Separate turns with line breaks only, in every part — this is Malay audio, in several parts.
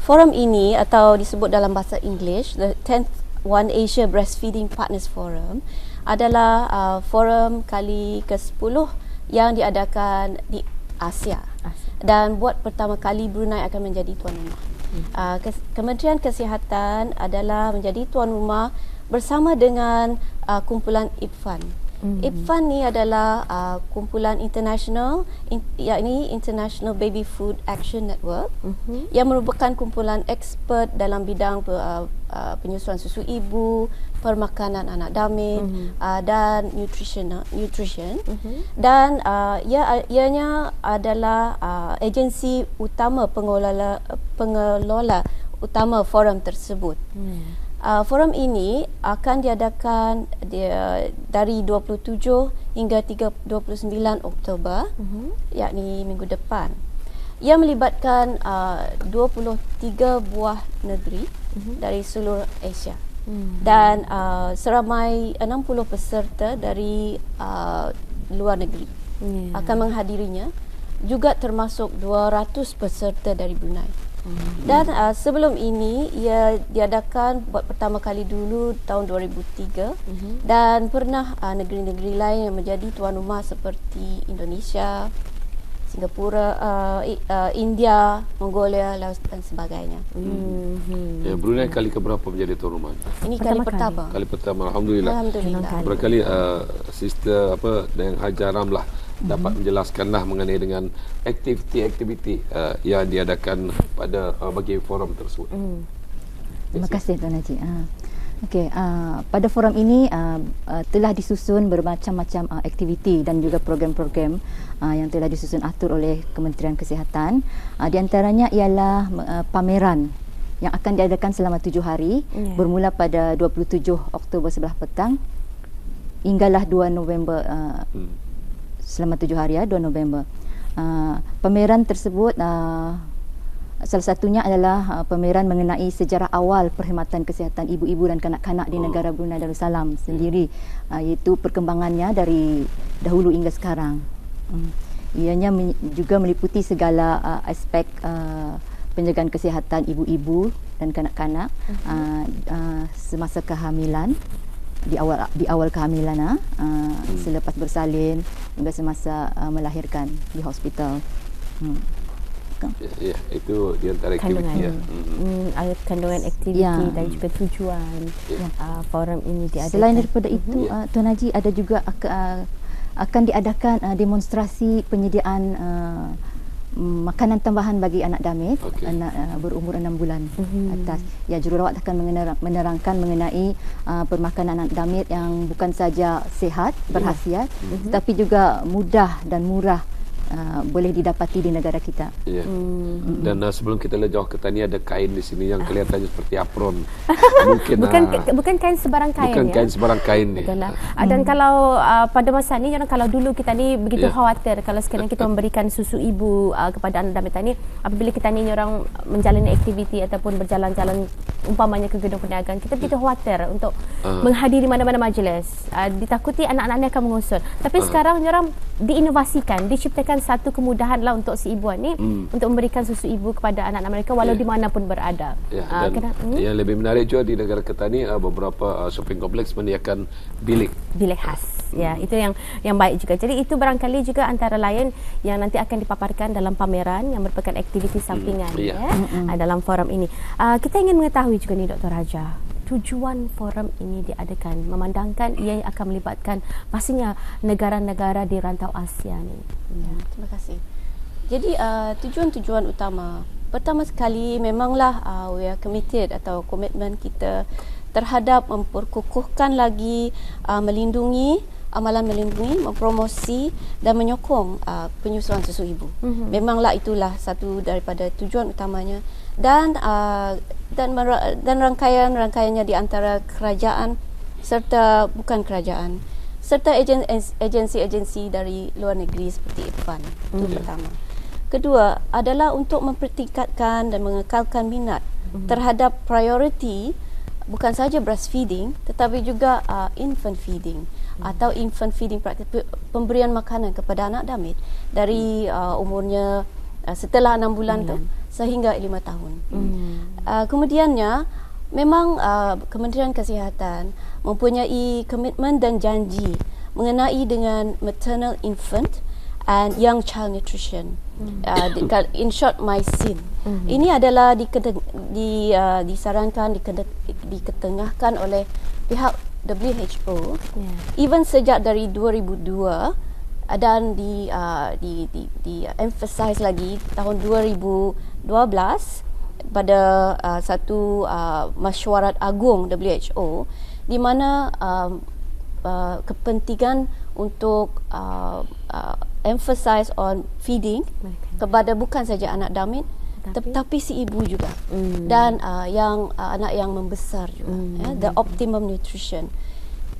forum ini atau disebut dalam bahasa Inggeris the 10th One Asia Breastfeeding Partners Forum adalah forum kali ke-10 yang diadakan di Asia. Dan buat pertama kali Brunei akan menjadi tuan rumah. Kementerian Kesihatan adalah menjadi tuan rumah bersama dengan kumpulan IPFAN. IPFAN ni adalah kumpulan international yakni International Baby Food Action Network yang merupakan kumpulan expert dalam bidang penyusuan susu ibu, permakanan anak damit dan nutrition dan ianya adalah agensi utama pengelola utama forum tersebut. Forum ini akan diadakan dari 27 hingga 29 Oktober yakni minggu depan. Ia melibatkan 23 buah negeri dari seluruh Asia. Dan seramai 60 peserta dari luar negeri akan menghadirinya, juga termasuk 200 peserta dari Brunei. Dan sebelum ini ia diadakan buat pertama kali dulu tahun 2003 dan pernah negeri-negeri lain yang menjadi tuan rumah seperti Indonesia, Singapura, India, Mongolia, Laos dan sebagainya.
Ya, Brunei kali keberapa menjadi tuan rumah?
Ini kali pertama.
Kali pertama, alhamdulillah.
Alhamdulillah.
Berkali sister yang Hajar Ramlah dapat menjelaskanlah mengenai dengan aktiviti-aktiviti yang diadakan pada bagi forum tersebut.
Terima kasih Tuan Haji. Okey, pada forum ini telah disusun bermacam-macam aktiviti dan juga program-program yang telah disusun atur oleh Kementerian Kesihatan. Di antaranya ialah pameran yang akan diadakan selama 7 hari, bermula pada 27 Oktober sebelah petang hinggalah 2 November selama 7 hari 2 November. Pameran tersebut salah satunya adalah pameran mengenai sejarah awal perkhidmatan kesihatan ibu-ibu dan kanak-kanak di negara Brunei Darussalam sendiri, iaitu perkembangannya dari dahulu hingga sekarang. Ianya juga meliputi segala aspek penjagaan kesihatan ibu-ibu dan kanak-kanak semasa kehamilan, di awal kehamilan, selepas bersalin hingga semasa melahirkan di hospital.
Ya, itu di antara aktiviti
kandungan aktiviti dan juga tujuan forum ini diadakan.
Selain daripada itu, Tuan Haji, ada juga akan diadakan demonstrasi penyediaan makanan tambahan bagi anak damit, anak berumur 6 bulan atas. Ya, jururawat akan menerangkan mengenai permakanan anak damit yang bukan saja sihat, berkhasiat, tetapi juga mudah dan murah boleh didapati di negara kita.
Ya. Dan sebelum kita jauh ke tani, ada kain di sini yang kelihatannya seperti apron.
Bukan kain sebarang kain.
Bukan kain sebarang kain ni.
Dan kalau pada masa ni, kalau dulu kita ni begitu khawatir kalau sekarang kita memberikan susu ibu kepada anak damit ni, apabila kita ni orang menjalani aktiviti ataupun berjalan-jalan umpamanya ke gedung perniagaan, kita begitu khawatir untuk menghadiri mana-mana majlis. Ditakuti anak-anak ni akan mengusut. Tapi sekarang orang diinovasikan, diciptakan satu kemudahan lah untuk si ibu ni untuk memberikan susu ibu kepada anak-anak mereka walau di mana pun berada.
Yang lebih menarik juga di negara kita ni, beberapa shopping kompleks menyediakan bilik
khas. Ya, itu yang baik juga. Jadi itu barangkali juga antara lain yang nanti akan dipaparkan dalam pameran yang merupakan aktiviti sampingan dalam forum ini. Kita ingin mengetahui juga ni Dr. Hajar, tujuan forum ini diadakan, memandangkan ia akan melibatkan pastinya negara-negara di rantau Asia ni.
Terima kasih. Jadi tujuan-tujuan utama, pertama sekali memanglah we are committed atau komitmen kita terhadap memperkukuhkan lagi melindungi, mempromosi dan menyokong penyusuan susu ibu. Memanglah itulah satu daripada tujuan utamanya, dan rangkaian-rangkaiannya di antara kerajaan serta bukan kerajaan serta agensi-agensi dari luar negeri seperti IPFAN. Itu pertama. Kedua adalah untuk mempertingkatkan dan mengekalkan minat terhadap prioriti bukan saja breastfeeding tetapi juga infant feeding atau infant feeding praktik, pemberian makanan kepada anak damit dari umurnya setelah 6 bulan tu sehingga 5 tahun. Kemudiannya memang Kementerian Kesihatan mempunyai komitmen dan janji mengenai dengan maternal infant and young child nutrition. In short, MYSIN. Ini adalah disarankan, diketengahkan oleh pihak WHO. Even sejak dari 2002 dan di emphasize lagi tahun 2012 pada satu mesyuarat agung WHO di mana kepentingan untuk emphasize on feeding kepada bukan saja anak damit tetapi si ibu juga dan anak yang membesar juga, the optimum nutrition.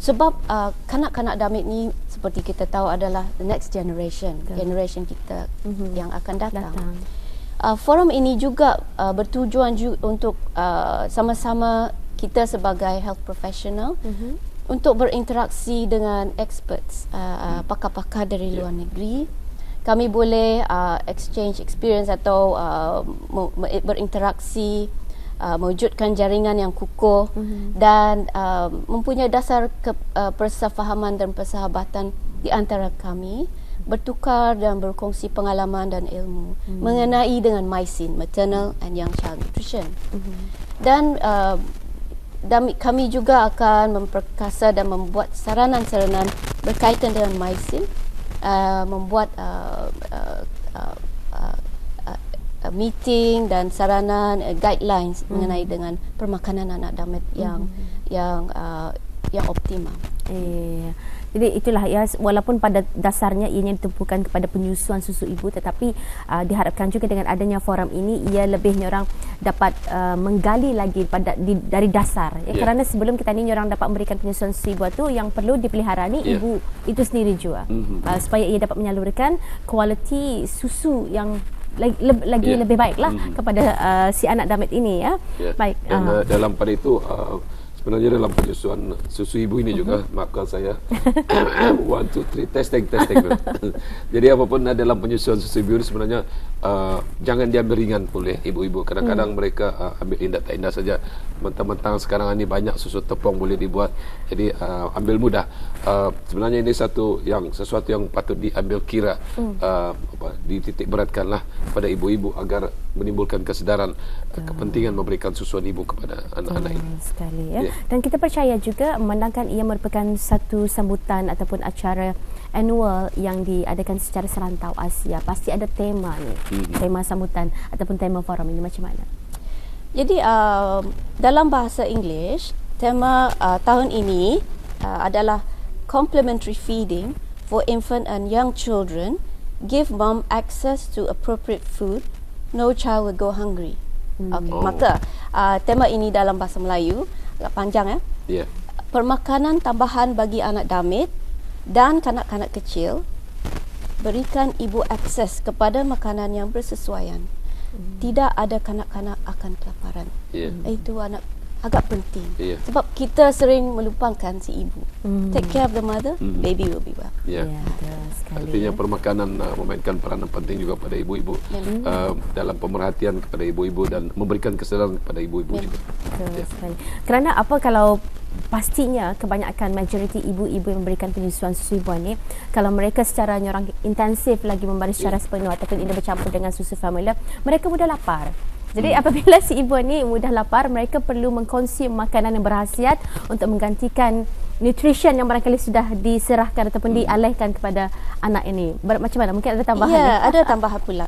Sebab kanak-kanak damit ni seperti kita tahu adalah the next generation kita yang akan datang. Forum ini juga bertujuan untuk sama-sama kita sebagai health professional untuk berinteraksi dengan experts, pakar-pakar dari luar negeri. Kami boleh exchange experience atau berinteraksi, mewujudkan jaringan yang kukuh dan mempunyai dasar persefahaman dan persahabatan di antara kami, bertukar dan berkongsi pengalaman dan ilmu mengenai dengan MYSIN, Maternal and Young Child Nutrition. Dan kami juga akan memperkasa dan membuat saranan-saranan berkaitan dengan MYSIN, membuat meeting dan saranan guidelines mengenai dengan permakanan anak damit yang optimal.
Jadi itulah ya, walaupun pada dasarnya ianya ditumpukan kepada penyusuan susu ibu, tetapi diharapkan juga dengan adanya forum ini ia lebih orang dapat menggali lagi dari dasar ya. Kerana sebelum kita ni orang dapat memberikan penyusuan susu ibu tu yang perlu dipelihara ni ibu itu sendiri juga, supaya ia dapat menyalurkan kualiti susu yang lagi lebih baiklah kepada si anak damit ini ya. Baik.
Dan dalam pada itu sebenarnya dalam penyusuan susu ibu ini juga, maafkan saya, 1, 2, 3, testing. Jadi apapun dalam penyusuan susu ibu ini sebenarnya jangan diambil ringan oleh ibu-ibu. Kadang-kadang mereka ambil indah saja. Mentang-mentang sekarang ini banyak susu tepung boleh dibuat, jadi ambil mudah. Sebenarnya ini sesuatu yang patut diambil kira, dititik beratkanlah pada ibu-ibu agar menimbulkan kesedaran kepentingan memberikan susuan ibu kepada anak-anak ini.
Sekali ya. Dan kita percaya juga memandangkan ia merupakan satu sambutan ataupun acara annual yang diadakan secara serantau Asia, pasti ada tema ni, tema sambutan ataupun tema forum ini macam mana?
Jadi dalam bahasa Inggeris, tema tahun ini adalah complementary feeding for infant and young children, give mom access to appropriate food, no child will go hungry. Maka tema ini dalam bahasa Melayu agak panjang ya. Permakanan tambahan bagi anak damit dan kanak-kanak kecil, berikan ibu akses kepada makanan yang bersesuaian. Tidak ada kanak-kanak akan kelaparan. Itu agak penting. Sebab kita sering melupakan si ibu. Take care of the mother, baby will be well.
Artinya permakanan memainkan peranan penting juga pada ibu-ibu dalam pemerhatian kepada ibu-ibu dan memberikan kesedaran kepada ibu-ibu juga.
Sekali. Kerana apa kalau pastinya kebanyakan majoriti ibu-ibu yang memberikan penyusuan susu ibu ni, kalau mereka secara orang intensif lagi memberi secara sepenuh ataupun ia bercampur dengan susu formula, mereka mudah lapar. Jadi apabila si ibu ni mudah lapar, mereka perlu mengkonsum makanan yang berkhasiat untuk menggantikan nutrition yang barangkali sudah diserahkan ataupun dialihkan kepada anak ini. Macam mana? Mungkin ada tambahan?
Ya, ada tambahan pula.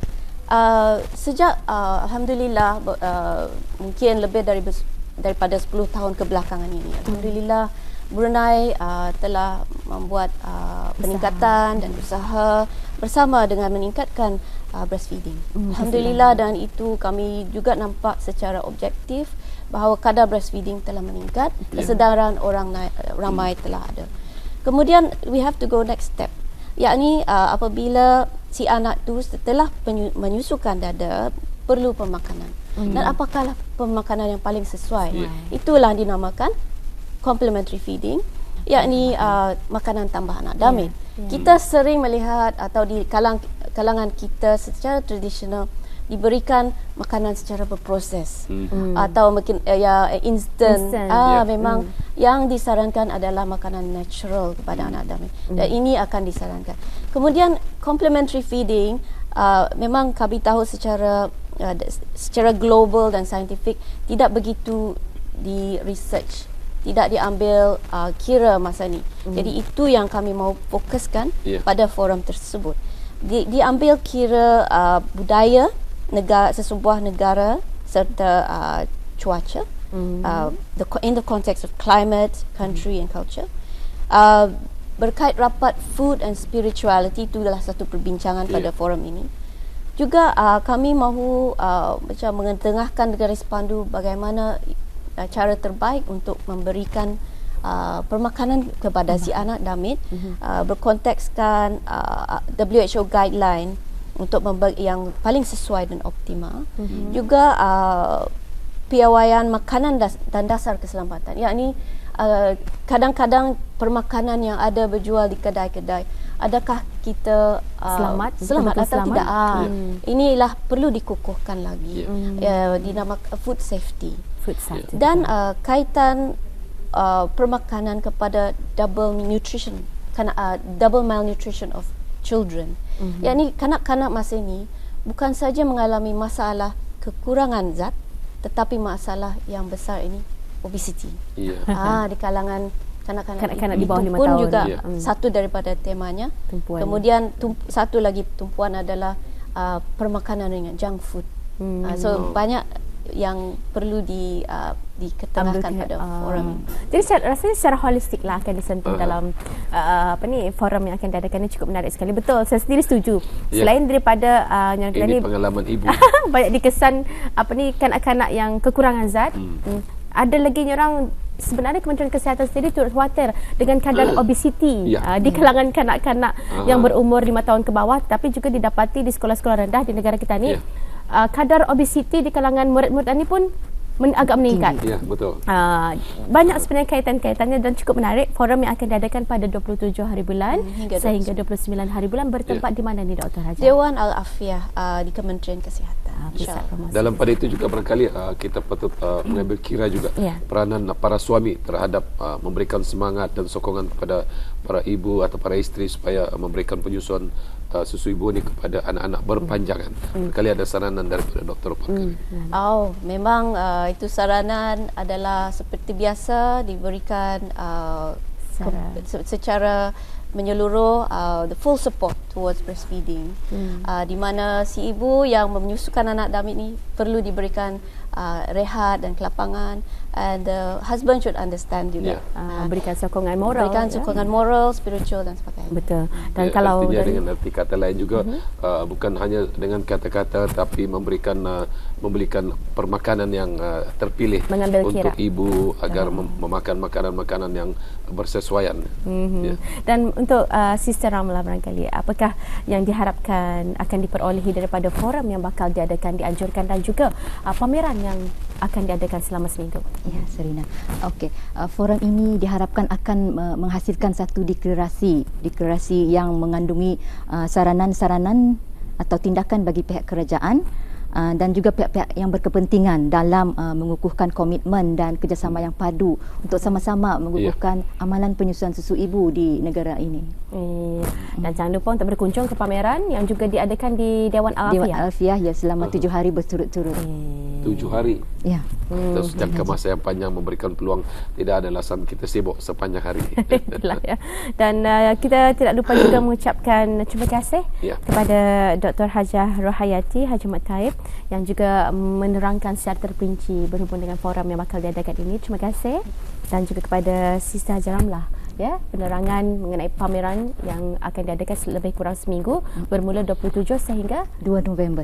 Sejak alhamdulillah mungkin lebih daripada 10 tahun kebelakangan ini, alhamdulillah Brunei telah membuat peningkatan dan usaha bersama dengan meningkatkan breastfeeding. Alhamdulillah, dan itu kami juga nampak secara objektif bahawa kadar breastfeeding telah meningkat, kesedaran orang ramai telah ada. Kemudian we have to go next step, yakni apabila si anak tu setelah menyusukan dada perlu pemakanan. Dan apakah pemakanan yang paling sesuai? Itulah dinamakan complementary feeding, yakni makanan tambah anak damit. Kita sering melihat atau di kalangan kita secara tradisional diberikan makanan secara berproses atau mungkin instant. Memang yang disarankan adalah makanan natural kepada anak Damit, dan ini akan disarankan. Kemudian complementary feeding, memang kami tahu secara global dan saintifik tidak begitu di research, tidak diambil kira masa ni. Jadi itu yang kami mau fokuskan pada forum tersebut. Diambil kira budaya sesebuah negara serta cuaca, in the context of climate, country and culture. Berkait rapat food and spirituality, itulah satu perbincangan pada forum ini. Juga kami mahu macam mengetengahkan garis pandu bagaimana cara terbaik untuk memberikan permakanan kepada si anak Damit, berkontekskan WHO guideline untuk yang paling sesuai dan optimal. Juga piawaian makanan dan dasar keselamatan, yakni kadang-kadang permakanan yang ada berjual di kedai-kedai, adakah kita selamat atau tidak? Inilah perlu dikukuhkan lagi. Dinamakan food safety. Dan kaitan permakanan kepada double malnutrition of children. Yakni kanak-kanak masa ini bukan saja mengalami masalah kekurangan zat, tetapi masalah yang besar ini obesity. Di kalangan kanak-kanak
di bawah 5
pun
tahun
juga satu daripada temanya. Tumpuan. Kemudian satu lagi tumpuan adalah permakanan ringan, junk food. So banyak yang perlu diketengahkan pada forum.
Jadi rasanya secara holistik lah akan disentuh dalam forum yang akan diadakan ini. Cukup menarik sekali. Betul, saya sendiri setuju. Selain daripada
ini pengalaman ibu
banyak dikesan kanak-kanak yang kekurangan zat, ada lagi orang sebenarnya Kementerian Kesihatan sendiri turut khawatir dengan kadar obesiti di kalangan kanak-kanak yang berumur 5 tahun ke bawah, tapi juga didapati di sekolah-sekolah rendah di negara kita ni. Kadar obesiti di kalangan murid-murid ini pun agak meningkat.
Ya, betul.
Banyak sebenarnya kaitan-kaitannya dan cukup menarik. Forum yang akan diadakan pada 27 hari bulan sehingga 29 hari bulan bertempat di mana ni Dr. Haja?
Dewan Al-Afiah di Kementerian Kesihatan.
Dalam pada itu juga barangkali kita patut mengambil kira juga peranan para suami terhadap memberikan semangat dan sokongan kepada para ibu atau para isteri supaya memberikan penyusuan susu ibu ini kepada anak-anak berpanjangan. Barangkali ada saranan daripada Dr. Pakar.
Memang itu saranan adalah seperti biasa diberikan secara menyeluruh, the full support towards breastfeeding, di mana si ibu yang menyusukan anak Damit ni perlu diberikan rehat dan kelapangan, and the husband should understand juga.
Berikan sokongan moral,
sokongan moral, spiritual dan sebagainya.
Betul. Dan kalau
dengan arti kata lain juga, bukan hanya dengan kata-kata, tapi memberikan permakanan yang terpilih untuk ibu agar memakan makanan-makanan yang bersesuaian.
Dan untuk Sister Ramlah barangkali, apakah yang diharapkan akan diperolehi daripada forum yang bakal dianjurkan dan juga pameran yang akan diadakan selama seminggu?
Ya, Serina. Okey, forum ini diharapkan akan menghasilkan satu deklarasi yang mengandungi saranan-saranan atau tindakan bagi pihak kerajaan dan juga pihak-pihak yang berkepentingan dalam mengukuhkan komitmen dan kerjasama yang padu untuk sama-sama mengukuhkan amalan penyusuan susu ibu di negara ini.
Dan jangan lupa untuk berkunjung ke pameran yang juga diadakan di Dewan Al-Afiah.
Dewan Al-Afiah selama 7 hari berturut-turut.
7 hari.
Ya.
Jangka masa yang panjang memberikan peluang, tidak ada alasan kita sibuk sepanjang hari.
Dan kita tidak lupa juga mengucapkan terima kasih kepada Dr. Hajah Rohayati Haji Mat Taib yang juga menerangkan secara terperinci berhubung dengan forum yang bakal diadakan ini. Terima kasih. Dan juga kepada Sister Haja Ramlah penerangan mengenai pameran yang akan diadakan lebih kurang seminggu bermula 27 sehingga
2 November.